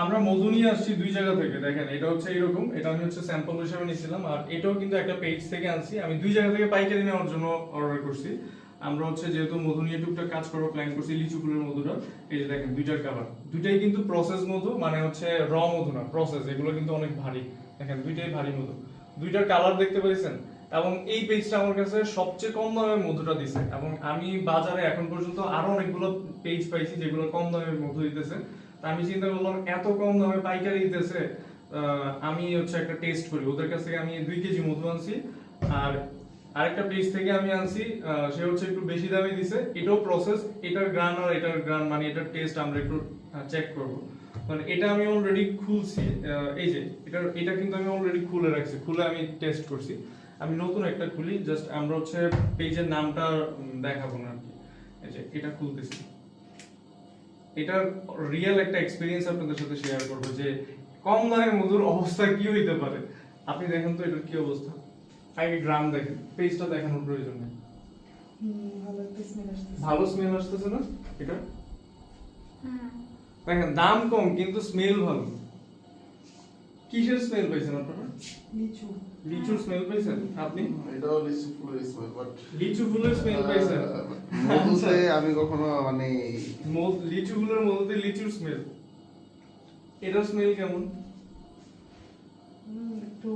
আমরা মধু নিয়ে আসছি দুই জায়গা থেকে। দেখেন এটা হচ্ছে এরকম, এটা আমি হচ্ছে স্যাম্পল হিসেবে নিয়েছিলাম, আর এটাও কিন্তু একটা পেজ থেকে আনছি। আমি দুই জায়গা থেকে পাইকারি নেওয়ার জন্য অর্ডার করছি। আমরা হচ্ছে যেহেতু মধু নিয়ে টুকটাক কাজ করার প্ল্যান করছি, লিচু ফুলের মধুটা। এই যে দেখেন দুইটার কালার, দুইটাই কিন্তু প্রসেস মধু, মানে হচ্ছে র মধু না, প্রসেস। এগুলো কিন্তু অনেক ভারী, দেখেন দুইটাই ভারী মধু। দুইটার কালার দেখতে পেয়েছেন। এবং এই পেজটা আমার কাছে সবচেয়ে কম দামে মধুটা দিছে, এবং আমি বাজারে এখন পর্যন্ত আরো অনেকগুলো পেজ পাইছি যেগুলো কম দামে মধু দিতেছে। আমি চিন্তা করলাম এত কম দামে পাইকারি দিতেছে, আমি হচ্ছে একটা টেস্ট করি। ওদের কাছ থেকে আমি 2 কেজি মধু আনছি, আর আরেকটা পেজ থেকে আমি আনছি, সে হচ্ছে একটু বেশি দামে দিছে। এটাও প্রসেস, এটার গ্রান আর এটার গ্রান মানে এটার টেস্ট আমরা একটু চেক করব। মানে এটা আমি অলরেডি খুলছি, এই যে এটা কিন্তু আমি অলরেডি খুলে রাখছি, খুলে আমি টেস্ট করছি। আমি নতুন একটা খুলি, জাস্ট আমরা হচ্ছে পেজের নামটা দেখাবো না আর কি। এই যে এটা খুলতেছি, এটার রিয়েল একটা এক্সপেরিয়েন্স আপনাদের সাথে শেয়ার করবো যে কম দামে মধুর অবস্থা কি হইতে পারে। আপনি দেখেন তো এটার কি অবস্থা। আগে গ্রাম দেখেন, পেজটা দেখানোর প্রয়োজন নেই। ভালো স্মেল আসতেছে না এটা? দেখেন দাম কম কিন্তু স্মেল ভালো। কিসের স্মেল পাইছেন আপনারা? লিচু। লিচুর স্মেল পাইছেন আপনি? এটাও লিচু ফুলের স্মেল, বাট লিচু ফুলের স্মেল পাইছেন? মধুতে আমি কখনো মানে লিচু ফুলের মধ্যে লিচুর স্মেল, এটার স্মেল কেমন? একটু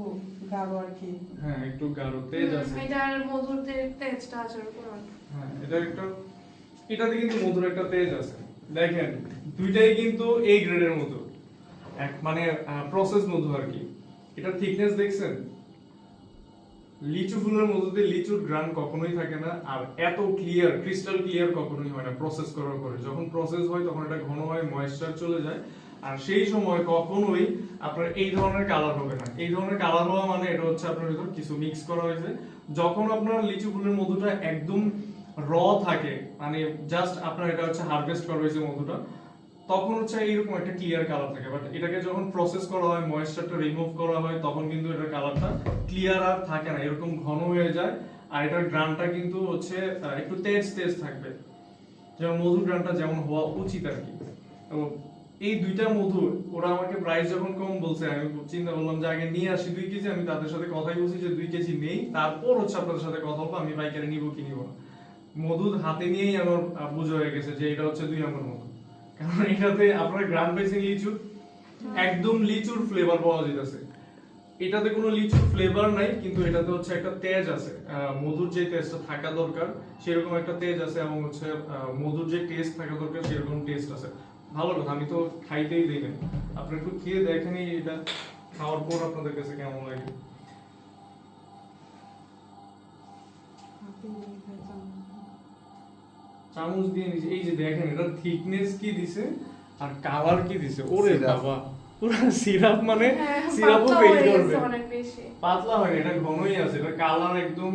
গাঢ় আর কি। হ্যাঁ একটু গাঢ়, তেজ আছে। এটার মধুর তেজটা আছে ওরকম। হ্যাঁ এটাতে কিন্তু মধুর একটা তেজ আছে। দেখেন দুইটাই কিন্তু এই গ্রেডের মধু, মানে প্রসেস মধু আর কি। এটার থিকনেস দেখছেন? লিচু ফুলের মধুতে লিচুর গ্রান কখনোই থাকে না, আর এত ক্লিয়ার, ক্রিস্টাল ক্লিয়ার কখনোই হয় না প্রসেস করার পরে। যখন প্রসেস হয় তখন এটা ঘন হয়, ময়েশ্চার চলে যায়, আর সেই সময় কখনোই আপনার এই ধরনের কালার হবে না। এই ধরনের কালার হওয়া মানে এটা হচ্ছে আপনার ভিতর কিছু মিক্স করা হয়েছে। যখন আপনার লিচু ফুলের মধুটা একদম র থাকে, মানে জাস্ট আপনার এটা হচ্ছে হারভেস্ট করা হয়েছে মধুটা, তখন হচ্ছে এইরকম একটা ক্লিয়ার কালার থাকে। বাট এটাকে যখন প্রসেস করা হয়, ময়েশ্চারটা রিমুভ করা হয়, তখন কিন্তু এটার কালারটা ক্লিয়ার আর থাকে না, এরকম ঘন হয়ে যায়। আর এটার গ্রানটা কিন্তু হচ্ছে একটু তেজ তেজ থাকবে, যেমন মধুর গ্রানটা যেমন হওয়া উচিত আর কি। তো এই দুইটা মধু, ওরা আমাকে প্রাইস যখন কম বলছে, আমি চিন্তা করলাম যে আগে নিয়ে আসি 2 কেজি। আমি তাদের সাথে কথাই বলছি যে 2 কেজি নেই, তারপর হচ্ছে আপনাদের সাথে কথা বলবো আমি পাইকারি নিব কি নিব না। মধু হাতে নিয়েই আমার বুঝে হয়ে গেছে যে এটা হচ্ছে 2 নম্বর মধু, কারণ এটাতে আপনারা গ্রাম পাইছেন লিচুর, একদম লিচুর ফ্লেভার পাওয়া যাইতেছে। এটাতে কোনো লিচুর ফ্লেভার নাই, কিন্তু এটাতে হচ্ছে একটা তেজ আছে, মধুর যে তেজটা থাকা দরকার সেরকম একটা তেজ আছে, এবং হচ্ছে মধুর যে টেস্ট থাকা দরকার সেরকম টেস্ট আছে। ভালো কথা, আমি তো খাইতেই দিই না। আপনারা একটু খেয়ে দেখেনি এটা, খাওয়ার পর আপনাদের কাছে কেমন লাগে। চামচ দিয়ে নিচে, এই যে দেখেন এটা থিকনেস কি দিছে আর কালার কি দিছে, ওরে বাবা পুরো সিরাপ, মানে সিরাপও ফেল করবে। অনেক বেশি পাতলা হয় না, এটা ঘনই আছে, এটা কালার একদম।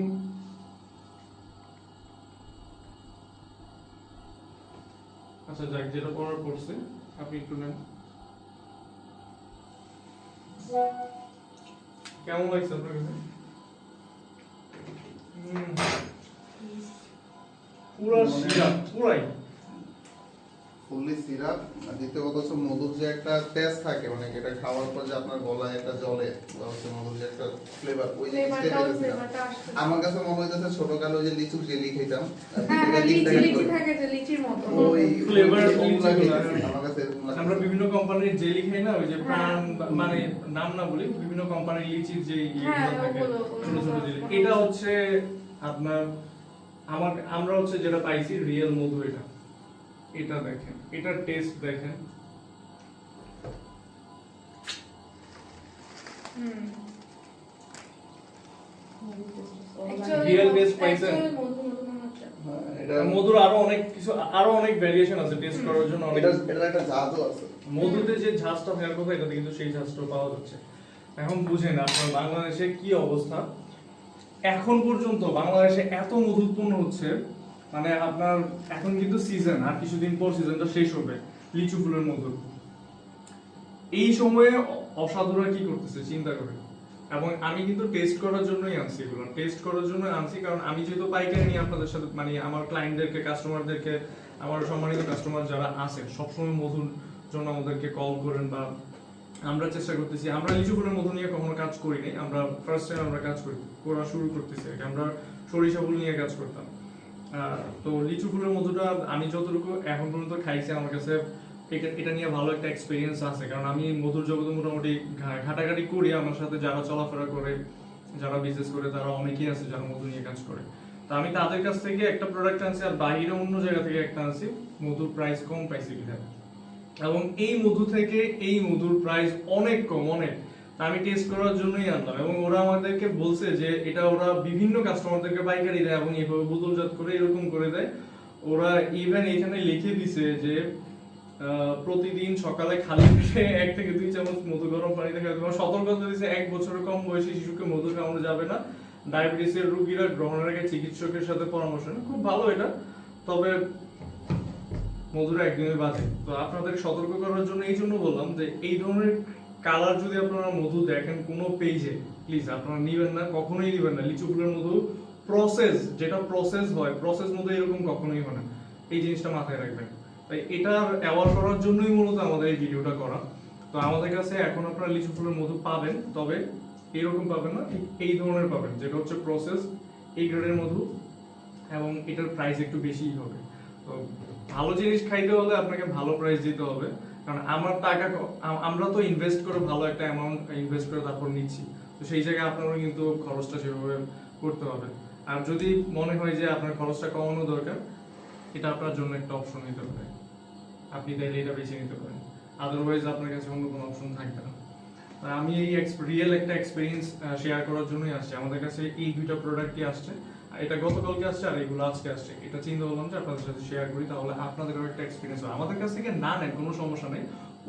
আচ্ছা যাক, যেটা পড়ার পড়ছে আপনি একটু নেন। কেমন লাগছে আপনার কাছে? পুরো সিরাপ, পুরাই ফুললি সিরাপ। দ্বিতীয় কথা হচ্ছে মধুর যে একটা টেস্ট থাকে, মানে এটা খাওয়ার পর যে আপনার গলায় একটা জলে, বা হচ্ছে মধুর যে একটা ফ্লেভার, ওই ফ্লেভারটা আসছে। আমার কাছে মনে হইতেছে ছোটকালে যে লিচু জেলি খেতাম, হ্যাঁ লিচি থাকে যে লিচির মতো ওই ফ্লেভার আমার কাছে আমরা বিভিন্ন কোম্পানির জেলি খাই না, ওই যে প্রাণ, মানে নাম না বলি, বিভিন্ন কোম্পানির লিচির যে ইয়েগুলো থাকে ছোট ছোট জেলি, এটা হচ্ছে আপনার আমরা হচ্ছে যেটা পাইছি রিয়েল মধু। এটা দেখেন, এটার টেস্ট দেখেন। রিয়েল টেস্ট পাইছেন? মধুর আরো অনেক কিছু, আরো অনেক ভেরিয়েশন আছে টেস্ট করার জন্য। এটা একটা জাদু আছে মধুতে যে ঝাঁজটা থাকার কথা, এটাতে কিন্তু সেই ঝাঁজটাও পাওয়া যাচ্ছে। এখন বুঝেন আপনার বাংলাদেশে কি অবস্থা। এখন পর্যন্ত বাংলাদেশে এত মধু উৎপন্ন হচ্ছে, মানে আপনার এখন কিন্তু সিজন, আর কিছুদিন পর সিজনটা শেষ হবে লিচু ফুলের মধুর। এই সময়ে অসাধুরা কি করতেছে চিন্তা করে। এবং আমি কিন্তু টেস্ট করার জন্যই আনছি, এগুলো টেস্ট করার জন্য আনছি, কারণ আমি যেহেতু পাইকারি নিয়ে আপনাদের সাথে, মানে আমার ক্লায়েন্টদেরকে, কাস্টমারদেরকে, আমার সম্মানিত কাস্টমার যারা আছে সবসময় মধুর জন্য আমাদেরকে কল করেন, বা আমরা চেষ্টা করতেছি। আমরা লিচু ফুলের মধু নিয়ে কখনো কাজ করিনি, আমরা ফার্স্ট টাইম আমরা কাজ করা শুরু করতেছি। আমরা সরিষা ফুল নিয়ে কাজ করতাম। তো লিচু ফুলের মধুটা আমি যতটুকু এখন পর্যন্ত খাইছি, আমার কাছে এটা নিয়ে ভালো একটা এক্সপিরিয়েন্স আছে, কারণ আমি মধুর জগতে মোটামুটি ঘাটাঘাটি করি। আমার সাথে যারা চলাফেরা করে, যারা বিজনেস করে, তারা অনেকেই আছে যারা মধু নিয়ে কাজ করে। তো আমি তাদের কাছ থেকে একটা প্রোডাক্ট আনছি, আর বাইরে অন্য জায়গা থেকে একটা আনছি। মধুর প্রাইস কম পাইছি কিনা, এবং এই মধু থেকে এই মধুর প্রাইস অনেক কম, অনেক। আমি টেস্ট করার জন্যই আনলাম, এবং ওরা আমাদেরকে বলছে যে এটা ওরা বিভিন্ন কাস্টমারদেরকে পাইকারি দেয় এবং এইভাবে বোতলজাত করে এরকম করে দেয়। ওরা ইভেন এখানে লিখে দিছে যে প্রতিদিন সকালে খালি পেটে 1 থেকে 2 চামচ মধু গরম পানিতে খেতে হবে। সতর্কতা দিছে 1 বছরের কম বয়সী শিশুকে মধু খাওয়ানো যাবে না, ডায়াবেটিসের রোগীরা গ্রহণের আগে চিকিৎসকের সাথে পরামর্শ নেন। খুব ভালো এটা, তবে মধুরা একদমই বাজে। তো আপনাদের সতর্ক করার জন্য এই জন্য বললাম যে এই ধরনের কালার যদি আপনারা মধু দেখেন কোনো পেজে, প্লিজ আপনারা নিবেন না, কখনোই নিবেন না। লিচু ফুলের মধু প্রসেস, যেটা প্রসেস হয়, প্রসেস মধু এরকম কখনোই হয় না, এই জিনিসটা মাথায় রাখবেন। তাই এটা অ্যাওয়ার করার জন্যই মূলত আমাদের এই ভিডিওটা করা। তো আমাদের কাছে এখন আপনারা লিচু ফুলের মধু পাবেন, তবে এরকম পাবেন না, ঠিক এই ধরনের পাবেন, যেটা হচ্ছে প্রসেস, এই গ্রেডের মধু, এবং এটার প্রাইস একটু বেশিই হবে। তো ভালো জিনিস খাইতে হলে আপনাকে ভালো প্রাইস দিতে হবে, কারণ আমার টাকা আমরা তো ইনভেস্ট করে ভালো একটা অ্যামাউন্ট ইনভেস্ট করে তারপর নিচ্ছি। তো সেই জায়গায় আপনারও কিন্তু খরচটা সেভাবে করতে হবে। আর যদি মনে হয় যে আপনার খরচটা কমানো দরকার, এটা আপনার জন্য একটা অপশন নিতে পারে, আপনি তাইলে এটা বেছে নিতে পারেন। আদারওয়াইজ আপনার কাছে অন্য কোনো অপশন থাকবে না। আমি এই রিয়েল একটা এক্সপিরিয়েন্স শেয়ার করার জন্যই আসছি। আমাদের কাছে এই 2টা প্রোডাক্টই আসছে, এটা গতকালকে আসছে আর এগুলো আজকে আসছে। এটা চিন্তা করলাম যে আপনাদের সাথে শেয়ার করি, তাহলে আপনাদেরও একটা এক্সপিরিয়েন্স হয়। আমাদের কাছ থেকে না নেন, কোনো সমস্যা নেই,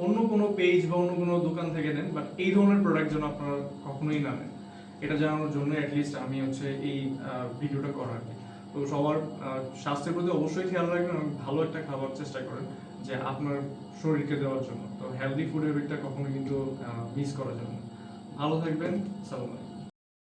অন্য কোনো পেজ বা অন্য কোনো দোকান থেকে নেন, বাট এই ধরনের প্রোডাক্ট যেন আপনারা কখনোই না নেন, এটা জানানোর জন্য অ্যাটলিস্ট আমি হচ্ছে এই ভিডিওটা করা আর কি। তো সবার স্বাস্থ্যের প্রতি অবশ্যই খেয়াল রাখবেন এবং ভালো একটা খাবার চেষ্টা করেন যে আপনার শরীরকে দেওয়ার জন্য। তো হেলদি ফুড হ্যাবিটটা কখনো কিন্তু মিস করা যাবে না। ভালো থাকবেন, সালাম আলাইকুম।